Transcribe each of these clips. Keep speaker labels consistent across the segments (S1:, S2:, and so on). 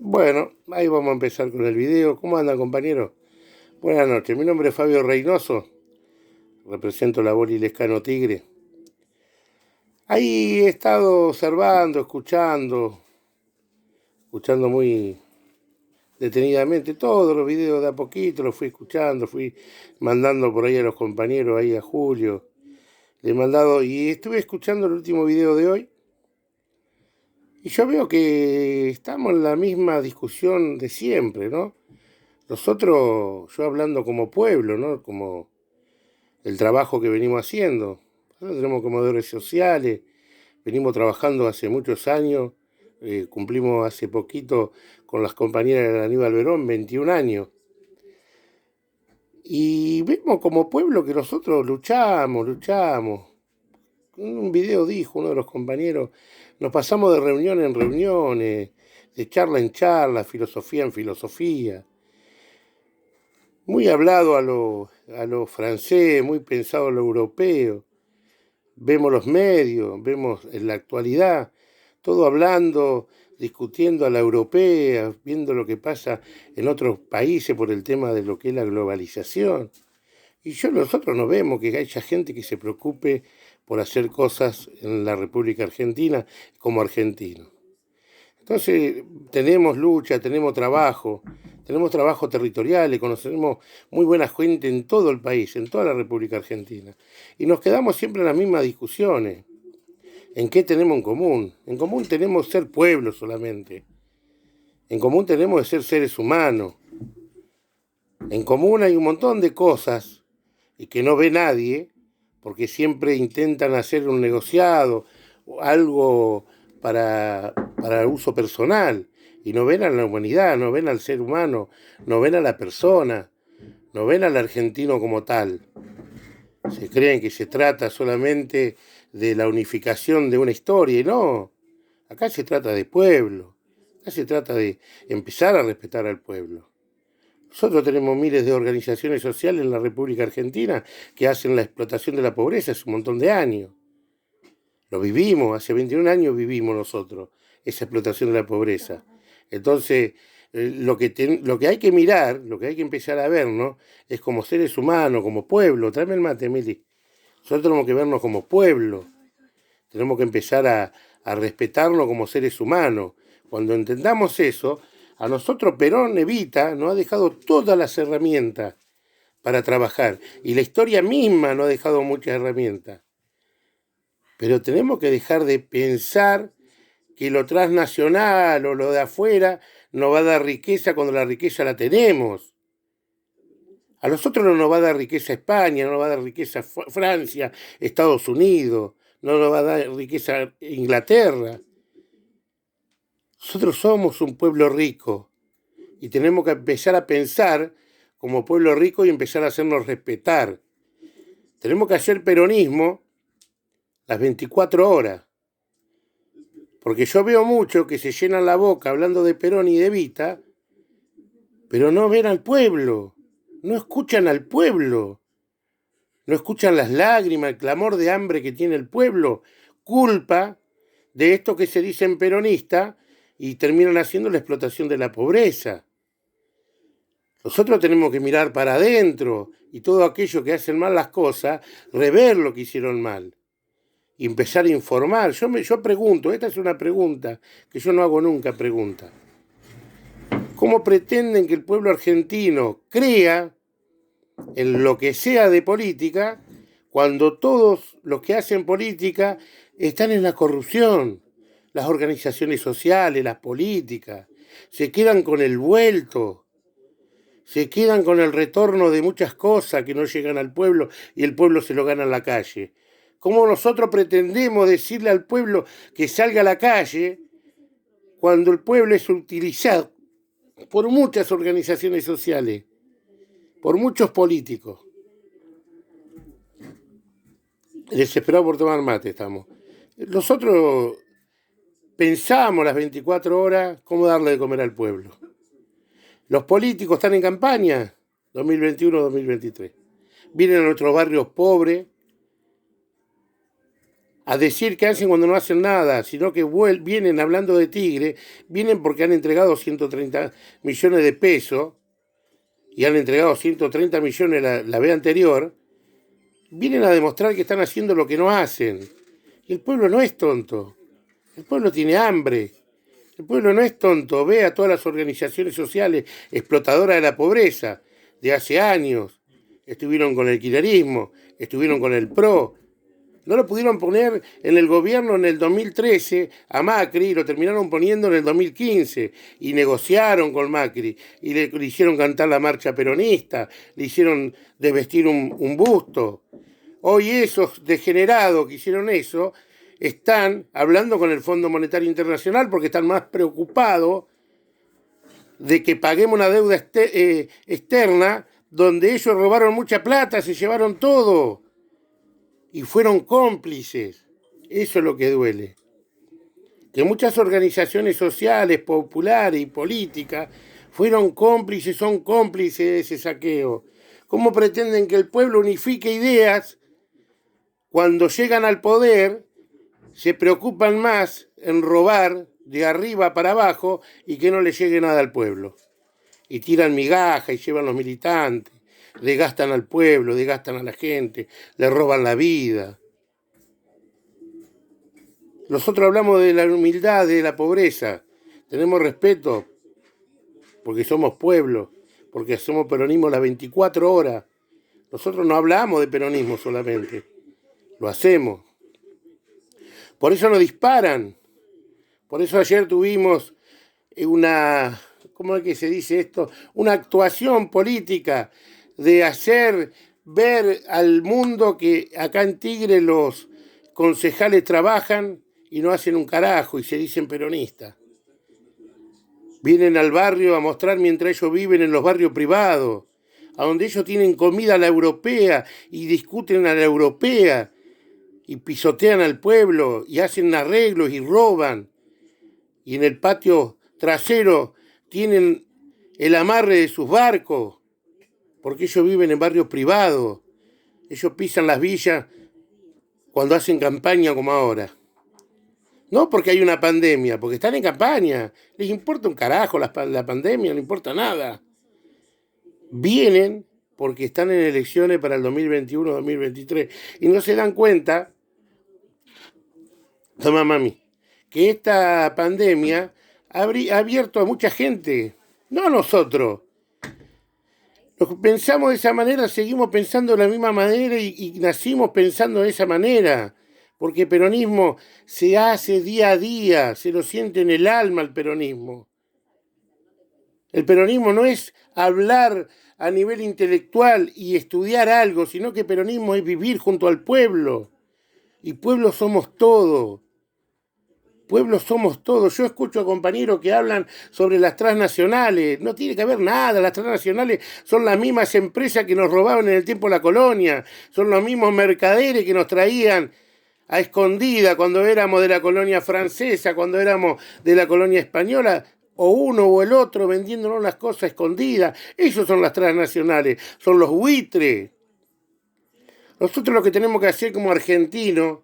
S1: Bueno, ahí vamos a empezar con el video. ¿Cómo andan, compañeros? Buenas noches, mi nombre es Fabio Reynoso, represento la Boli Lescano Tigre. Ahí he estado observando, escuchando muy detenidamente todos los videos de a poquito, los fui escuchando, fui mandando por ahí a los compañeros, ahí a Julio, le he mandado y estuve escuchando el último video de hoy. Y yo veo que estamos en la misma discusión de siempre, ¿no? Nosotros, yo hablando como pueblo, ¿no? Como el trabajo que venimos haciendo. Nosotros tenemos comedores sociales, venimos trabajando hace muchos años, cumplimos hace poquito con las compañeras de Aníbal Verón 21 años. Y vemos como pueblo que nosotros luchamos. En un video dijo uno de los compañeros, nos pasamos de reunión en reuniones, de charla en charla, filosofía en filosofía. Muy hablado a lo francés, muy pensado a lo europeo. Vemos los medios, vemos en la actualidad, todo hablando, discutiendo a la europea, viendo lo que pasa en otros países por el tema de lo que es la globalización. Y nosotros no vemos que haya gente que se preocupe por hacer cosas en la República Argentina como argentinos. Entonces, tenemos lucha, tenemos trabajo territorial y conocemos muy buena gente en todo el país, en toda la República Argentina. Y nos quedamos siempre en las mismas discusiones. ¿En qué tenemos en común? En común tenemos ser pueblo solamente. En común tenemos ser seres humanos. En común hay un montón de cosas y que no ve nadie, porque siempre intentan hacer un negociado, algo para uso personal, y no ven a la humanidad, no ven al ser humano, no ven a la persona, no ven al argentino como tal. Se creen que se trata solamente de la unificación de una historia, y no, acá se trata de pueblo, acá se trata de empezar a respetar al pueblo. Nosotros tenemos miles de organizaciones sociales en la República Argentina que hacen la explotación de la pobreza hace un montón de años. Lo vivimos, hace 21 años vivimos nosotros esa explotación de la pobreza. Entonces, lo que hay que mirar, lo que hay que empezar a ver, ¿no? Es como seres humanos, como pueblo. Tráeme el mate, Mili. Nosotros tenemos que vernos como pueblo. Tenemos que empezar a respetarnos como seres humanos. Cuando entendamos eso, a nosotros Perón Evita nos ha dejado todas las herramientas para trabajar. Y la historia misma nos ha dejado muchas herramientas. Pero tenemos que dejar de pensar que lo transnacional o lo de afuera nos va a dar riqueza cuando la riqueza la tenemos. A nosotros no nos va a dar riqueza España, no nos va a dar riqueza Francia, Estados Unidos, no nos va a dar riqueza Inglaterra. Nosotros somos un pueblo rico y tenemos que empezar a pensar como pueblo rico y empezar a hacernos respetar. Tenemos que hacer peronismo las 24 horas. Porque yo veo mucho que se llenan la boca hablando de Perón y de Evita, pero no ven al pueblo, no escuchan al pueblo, no escuchan las lágrimas, el clamor de hambre que tiene el pueblo, culpa de esto que se dicen peronistas y terminan haciendo la explotación de la pobreza. Nosotros tenemos que mirar para adentro y todo aquello que hacen mal las cosas, rever lo que hicieron mal y empezar a informar. Yo pregunto, esta es una pregunta que yo no hago nunca pregunta. ¿Cómo pretenden que el pueblo argentino crea en lo que sea de política cuando todos los que hacen política están en la corrupción? Las organizaciones sociales, las políticas, se quedan con el vuelto, se quedan con el retorno de muchas cosas que no llegan al pueblo y el pueblo se lo gana en la calle. ¿Cómo nosotros pretendemos decirle al pueblo que salga a la calle cuando el pueblo es utilizado por muchas organizaciones sociales, por muchos políticos? Desesperados por tomar mate estamos. Nosotros pensamos las 24 horas cómo darle de comer al pueblo. Los políticos están en campaña 2021-2023. Vienen a nuestros barrios pobres a decir qué hacen cuando no hacen nada, sino que vienen hablando de Tigre, vienen porque han entregado 130 millones de pesos y han entregado 130 millones la vez anterior, vienen a demostrar que están haciendo lo que no hacen. Y el pueblo no es tonto, el pueblo tiene hambre, el pueblo no es tonto, ve a todas las organizaciones sociales explotadoras de la pobreza de hace años, estuvieron con el kirchnerismo, estuvieron con el PRO, no lo pudieron poner en el gobierno en el 2013 a Macri, lo terminaron poniendo en el 2015 y negociaron con Macri y le hicieron cantar la marcha peronista, le hicieron desvestir un busto. Hoy esos degenerados que hicieron eso están hablando con el Fondo Monetario Internacional porque están más preocupados de que paguemos una deuda externa donde ellos robaron mucha plata, se llevaron todo y fueron cómplices. Eso es lo que duele. Que muchas organizaciones sociales, populares y políticas fueron cómplices, son cómplices de ese saqueo. ¿Cómo pretenden que el pueblo unifique ideas cuando llegan al poder? Se preocupan más en robar de arriba para abajo y que no le llegue nada al pueblo. Y tiran migajas y llevan los militantes, le gastan al pueblo, le gastan a la gente, le roban la vida. Nosotros hablamos de la humildad, de la pobreza. Tenemos respeto porque somos pueblo, porque somos peronismo las 24 horas. Nosotros no hablamos de peronismo solamente, lo hacemos. Por eso nos disparan. Por eso ayer tuvimos una, ¿cómo es que se dice esto? Una actuación política de hacer ver al mundo que acá en Tigre los concejales trabajan y no hacen un carajo y se dicen peronistas. Vienen al barrio a mostrar mientras ellos viven en los barrios privados, a donde ellos tienen comida a la europea y discuten a la europea y pisotean al pueblo y hacen arreglos y roban. Y en el patio trasero tienen el amarre de sus barcos, porque ellos viven en barrios privados. Ellos pisan las villas cuando hacen campaña como ahora. No porque hay una pandemia, porque están en campaña. Les importa un carajo la pandemia, no importa nada. Vienen porque están en elecciones para el 2021-2023 y no se dan cuenta, toma mami, que esta pandemia ha abierto a mucha gente, no a nosotros. Los que pensamos de esa manera, seguimos pensando de la misma manera y nacimos pensando de esa manera, porque el peronismo se hace día a día, se lo siente en el alma el peronismo. El peronismo no es hablar a nivel intelectual y estudiar algo, sino que el peronismo es vivir junto al pueblo. Y pueblo somos todos. Pueblos somos todos. Yo escucho a compañeros que hablan sobre las transnacionales. No tiene que haber nada. Las transnacionales son las mismas empresas que nos robaban en el tiempo de la colonia. Son los mismos mercaderes que nos traían a escondida cuando éramos de la colonia francesa, cuando éramos de la colonia española, o uno o el otro vendiéndonos las cosas escondidas. Esos son las transnacionales. Son los buitres. Nosotros lo que tenemos que hacer como argentinos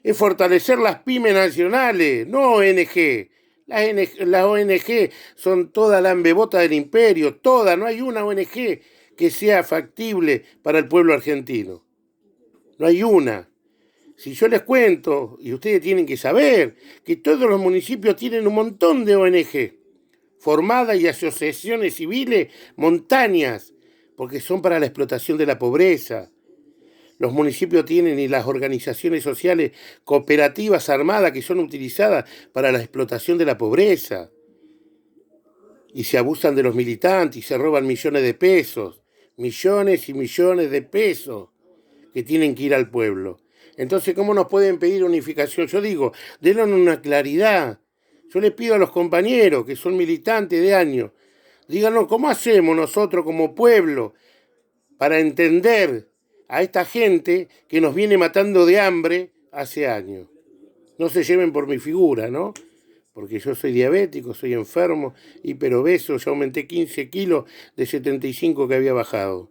S1: es fortalecer las pymes nacionales, no ONG. Las ONG son toda la ambebota del imperio, toda, no hay una ONG que sea factible para el pueblo argentino. No hay una. Si yo les cuento, y ustedes tienen que saber, que todos los municipios tienen un montón de ONG formadas y asociaciones civiles montañas, porque son para la explotación de la pobreza. Los municipios tienen y las organizaciones sociales cooperativas armadas que son utilizadas para la explotación de la pobreza. Y se abusan de los militantes y se roban millones de pesos. Millones y millones de pesos que tienen que ir al pueblo. Entonces, ¿cómo nos pueden pedir unificación? Yo digo, denle una claridad. Yo les pido a los compañeros que son militantes de años, díganos, ¿cómo hacemos nosotros como pueblo para entender a esta gente que nos viene matando de hambre hace años? No se lleven por mi figura, ¿no? Porque yo soy diabético, soy enfermo, hiperobeso, ya aumenté 15 kilos de 75 que había bajado.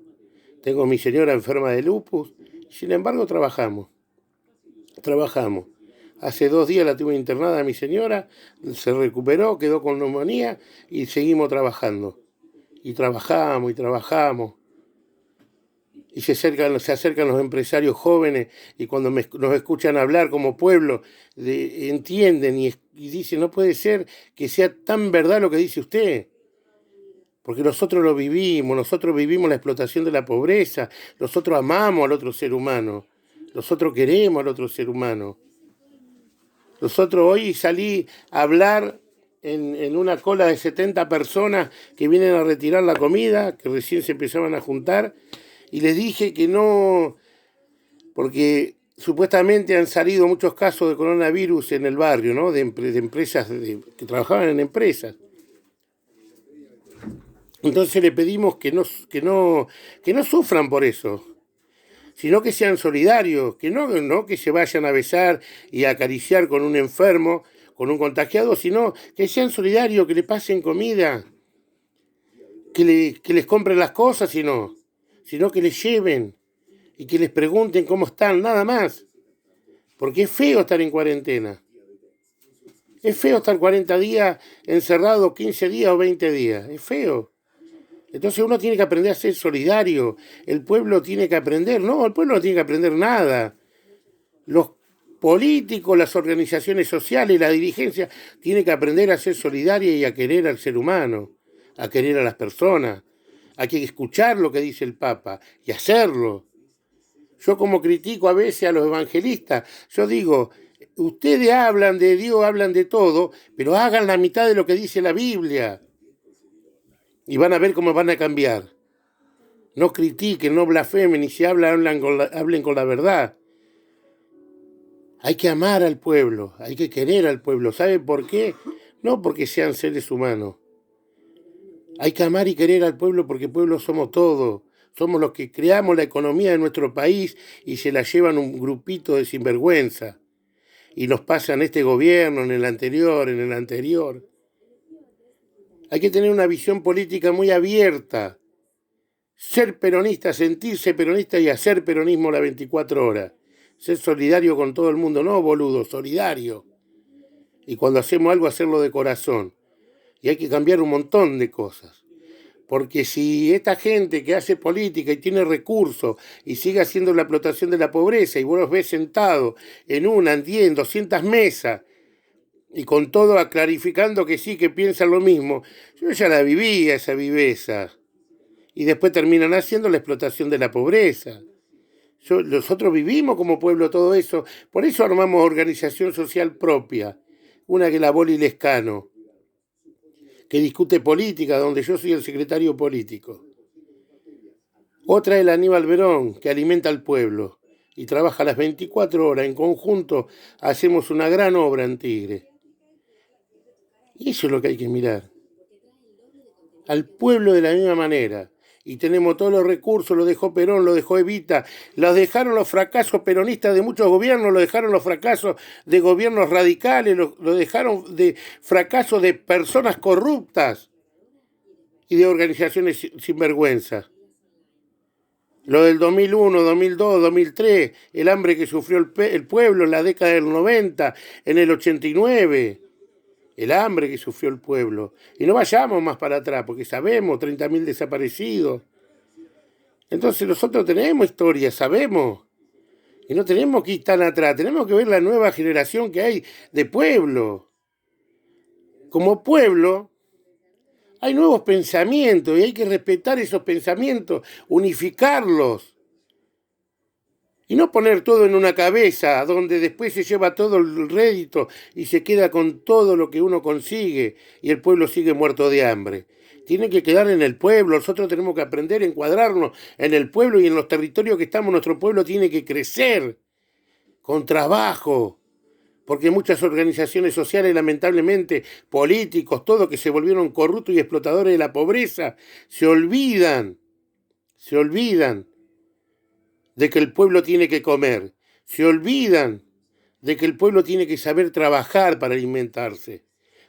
S1: Tengo a mi señora enferma de lupus, sin embargo trabajamos. trabajamos. Hace 2 días la tuve internada a mi señora, se recuperó, quedó con neumonía y seguimos trabajando. Y trabajamos y trabajamos. Y se acercan los empresarios jóvenes y cuando nos escuchan hablar como pueblo, entienden y dicen, no puede ser que sea tan verdad lo que dice usted. Porque nosotros lo vivimos, nosotros vivimos la explotación de la pobreza, nosotros amamos al otro ser humano, nosotros queremos al otro ser humano. Nosotros hoy salí a hablar en una cola de 70 personas que vienen a retirar la comida, que recién se empezaban a juntar, y les dije que no, porque supuestamente han salido muchos casos de coronavirus en el barrio, ¿no? De empresas que trabajaban en empresas. Entonces le pedimos que no sufran por eso, sino que sean solidarios, que no que se vayan a besar y a acariciar con un enfermo, con un contagiado, sino que sean solidarios, que le pasen comida, que les compren las cosas, sino que les lleven y que les pregunten cómo están, nada más. Porque es feo estar en cuarentena. Es feo estar 40 días encerrado, 15 días o 20 días. Es feo. Entonces uno tiene que aprender a ser solidario. El pueblo tiene que aprender. No, el pueblo no tiene que aprender nada. Los políticos, las organizaciones sociales, la dirigencia, tienen que aprender a ser solidaria y a querer al ser humano, a querer a las personas. Hay que escuchar lo que dice el Papa y hacerlo. Yo como critico a veces a los evangelistas, yo digo, ustedes hablan de Dios, hablan de todo, pero hagan la mitad de lo que dice la Biblia. Y van a ver cómo van a cambiar. No critiquen, no blasfemen, y si hablen con la verdad. Hay que amar al pueblo, hay que querer al pueblo. ¿Saben por qué? No porque sean seres humanos. Hay que amar y querer al pueblo porque pueblo somos todos. Somos los que creamos la economía de nuestro país y se la llevan un grupito de sinvergüenza. Y nos pasan este gobierno, en el anterior, en el anterior. Hay que tener una visión política muy abierta. Ser peronista, sentirse peronista y hacer peronismo las 24 horas. Ser solidario con todo el mundo, no boludo, solidario. Y cuando hacemos algo, hacerlo de corazón. Y hay que cambiar un montón de cosas. Porque si esta gente que hace política y tiene recursos y sigue haciendo la explotación de la pobreza y vos los ves sentados en una, en 10, en 200 mesas y con todo clarificando que sí, que piensan lo mismo, yo ya la vivía esa viveza. Y después terminan haciendo la explotación de la pobreza. Nosotros vivimos como pueblo todo eso, por eso armamos organización social propia, una que la Boli Lescano, que discute política, donde yo soy el secretario político. Otra es la Aníbal Verón, que alimenta al pueblo y trabaja las 24 horas. En conjunto hacemos una gran obra en Tigre. Y eso es lo que hay que mirar. Al pueblo de la misma manera. Y tenemos todos los recursos, lo dejó Perón, lo dejó Evita, los dejaron los fracasos peronistas de muchos gobiernos, lo dejaron los fracasos de gobiernos radicales, lo dejaron de fracasos de personas corruptas y de organizaciones sinvergüenza. Lo del 2001, 2002, 2003, el hambre que sufrió el pueblo en la década del 90, en el 89. El hambre que sufrió el pueblo. Y no vayamos más para atrás, porque sabemos, 30.000 desaparecidos. Entonces nosotros tenemos historia, sabemos. Y no tenemos que ir tan atrás, tenemos que ver la nueva generación que hay de pueblo. Como pueblo, hay nuevos pensamientos y hay que respetar esos pensamientos, unificarlos. Y no poner todo en una cabeza donde después se lleva todo el rédito y se queda con todo lo que uno consigue y el pueblo sigue muerto de hambre. Tiene que quedar en el pueblo, nosotros tenemos que aprender a encuadrarnos en el pueblo y en los territorios que estamos. Nuestro pueblo tiene que crecer con trabajo, porque muchas organizaciones sociales, lamentablemente, políticos, todos que se volvieron corruptos y explotadores de la pobreza, se olvidan de que el pueblo tiene que comer, se olvidan de que el pueblo tiene que saber trabajar para alimentarse.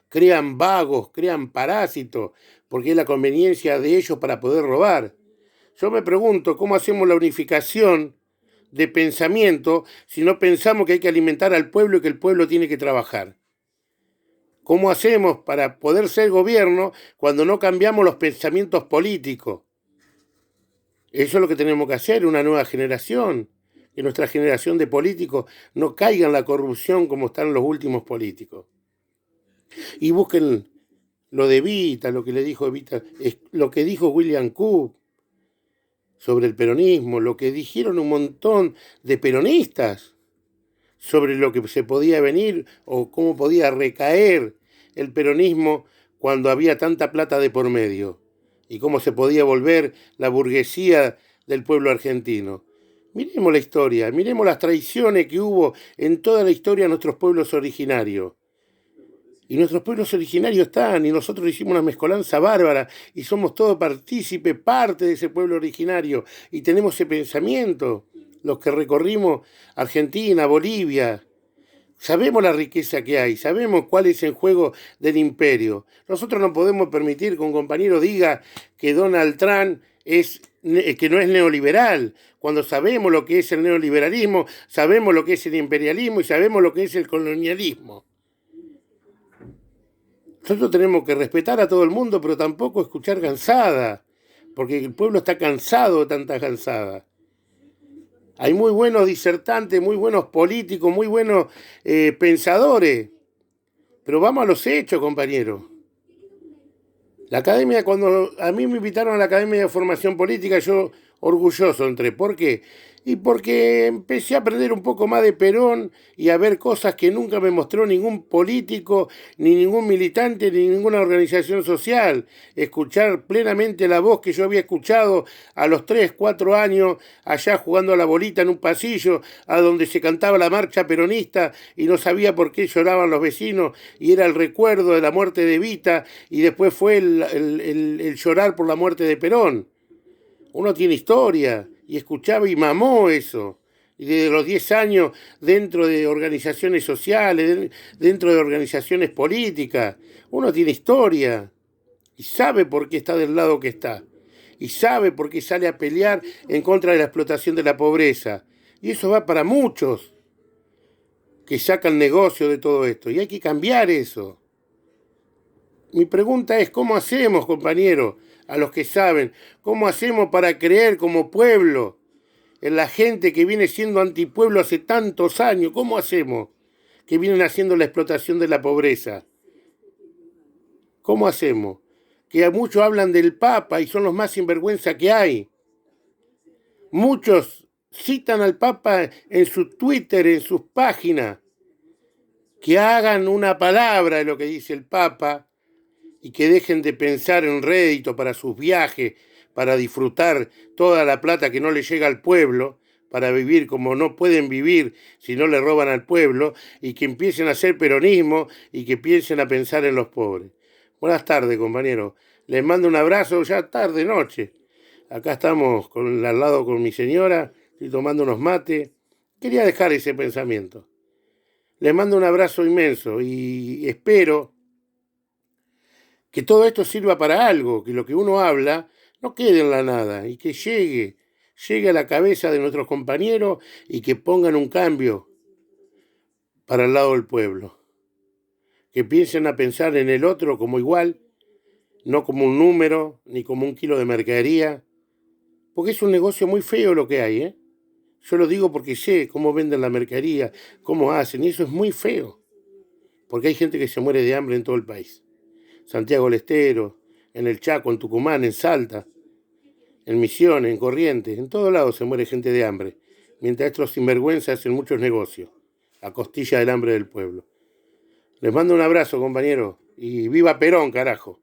S1: Crean vagos, crean parásitos, porque es la conveniencia de ellos para poder robar. Yo me pregunto, ¿cómo hacemos la unificación de pensamiento si no pensamos que hay que alimentar al pueblo y que el pueblo tiene que trabajar? ¿Cómo hacemos para poder ser gobierno cuando no cambiamos los pensamientos políticos? Eso es lo que tenemos que hacer, una nueva generación. Que nuestra generación de políticos no caiga en la corrupción como están los últimos políticos. Y busquen lo de Evita, lo que le dijo Evita, lo que dijo William Cook sobre el peronismo, lo que dijeron un montón de peronistas sobre lo que se podía venir o cómo podía recaer el peronismo cuando había tanta plata de por medio y cómo se podía volver la burguesía del pueblo argentino. Miremos la historia, miremos las traiciones que hubo en toda la historia de nuestros pueblos originarios. Y nuestros pueblos originarios están, y nosotros hicimos una mezcolanza bárbara, y somos todos partícipes, parte de ese pueblo originario, y tenemos ese pensamiento, los que recorrimos Argentina, Bolivia. Sabemos la riqueza que hay, sabemos cuál es el juego del imperio. Nosotros no podemos permitir que un compañero diga que Donald Trump que no es neoliberal, cuando sabemos lo que es el neoliberalismo, sabemos lo que es el imperialismo y sabemos lo que es el colonialismo. Nosotros tenemos que respetar a todo el mundo, pero tampoco escuchar cansada, porque el pueblo está cansado de tanta cansada. Hay muy buenos disertantes, muy buenos políticos, muy buenos pensadores, pero vamos a los hechos, compañeros. La academia, cuando a mí me invitaron a la Academia de Formación Política, yo orgulloso entré. ¿Por qué? Y porque empecé a aprender un poco más de Perón y a ver cosas que nunca me mostró ningún político, ni ningún militante, ni ninguna organización social. Escuchar plenamente la voz que yo había escuchado a los 3, 4 años, allá jugando a la bolita en un pasillo, a donde se cantaba la marcha peronista y no sabía por qué lloraban los vecinos, y era el recuerdo de la muerte de Evita, y después fue el llorar por la muerte de Perón. Uno tiene historia y escuchaba y mamó eso. Y desde los 10 años dentro de organizaciones sociales, dentro de organizaciones políticas, uno tiene historia y sabe por qué está del lado que está. Y sabe por qué sale a pelear en contra de la explotación de la pobreza. Y eso va para muchos que sacan negocio de todo esto. Y hay que cambiar eso. Mi pregunta es, ¿cómo hacemos, compañeros? A los que saben, ¿cómo hacemos para creer como pueblo en la gente que viene siendo antipueblo hace tantos años? ¿Cómo hacemos que vienen haciendo la explotación de la pobreza? ¿Cómo hacemos? Que a muchos hablan del Papa y son los más sinvergüenza que hay. Muchos citan al Papa en su Twitter, en sus páginas. Que hagan una palabra de lo que dice el Papa y que dejen de pensar en rédito para sus viajes, para disfrutar toda la plata que no le llega al pueblo, para vivir como no pueden vivir si no le roban al pueblo, y que empiecen a hacer peronismo y que piensen a pensar en los pobres. Buenas tardes, compañeros. Les mando un abrazo, ya tarde, noche. Acá estamos al lado con mi señora, estoy tomando unos mates. Quería dejar ese pensamiento. Les mando un abrazo inmenso y espero que todo esto sirva para algo, que lo que uno habla no quede en la nada y que llegue a la cabeza de nuestros compañeros y que pongan un cambio para el lado del pueblo. Que piensen a pensar en el otro como igual, no como un número ni como un kilo de mercadería, porque es un negocio muy feo lo que hay, ¿eh? Yo lo digo porque sé cómo venden la mercadería, cómo hacen, y eso es muy feo, porque hay gente que se muere de hambre en todo el país. Santiago del Estero, en el Chaco, en Tucumán, en Salta, en Misiones, en Corrientes, en todos lados se muere gente de hambre, mientras estos sinvergüenzas hacen muchos negocios, a costilla del hambre del pueblo. Les mando un abrazo, compañeros, y viva Perón, carajo.